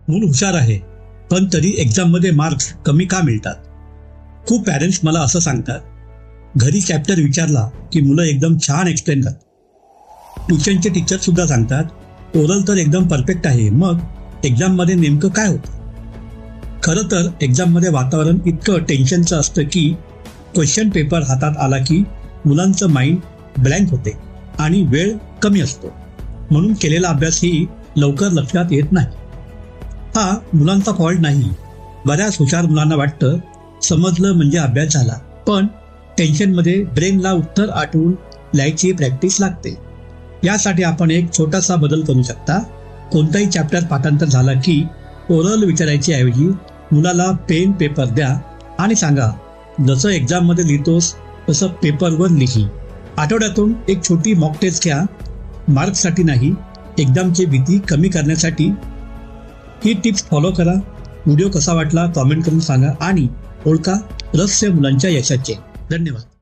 मूल हुशार आहे, पण तरी एक्झाममध्ये मार्क्स कमी का मिळतात? खूप पॅरेंट्स मला असं सांगतात, घरी चॅप्टर विचारला की मुलं एकदम छान एक्सप्लेन करतात. ट्युशनचे टीचर सुद्धा सांगतात ओरल तर एकदम परफेक्ट आहे, मग एक्झाममध्ये नेमकं काय होतं? खरं तर एक्झाममध्ये वातावरण इतकं टेन्शनचं असतं की क्वेश्चन पेपर हातात आला की मुलांचं माइंड ब्लँक होते आणि वेळ कमी असतो, म्हणून केलेला अभ्यासही लवकर लक्षात येत नाही. हा मुलांचा फॉल्ट नाही. बऱ्याच हुशार मुलांना वाटतं समजलं म्हणजे अभ्यास झाला, पण टेन्शनमध्ये ब्रेनला उत्तर आठवून लिहायची प्रॅक्टिस लागते. यासाठी आपण एक छोटासा बदल करू शकता. कोणताही चॅप्टर पाठांतर झाला की ओरल विचारायची ऐवजी मुलाला पेन पेपर द्या आणि सांगा, जसं एक्झाममध्ये लिहितोस तसं पेपरवर लिही. आठवड्यातून एक छोटी मॉक टेस्ट घ्या. मार्क्ससाठी नाही, एक्झामची भीती कमी करण्यासाठी. ही टिप्स फॉलो करा. व्हिडिओ कसा वाटला कॉमेंट करून सांगा आणि ओळखा रहस्य मुलांच्या यशाचे. धन्यवाद.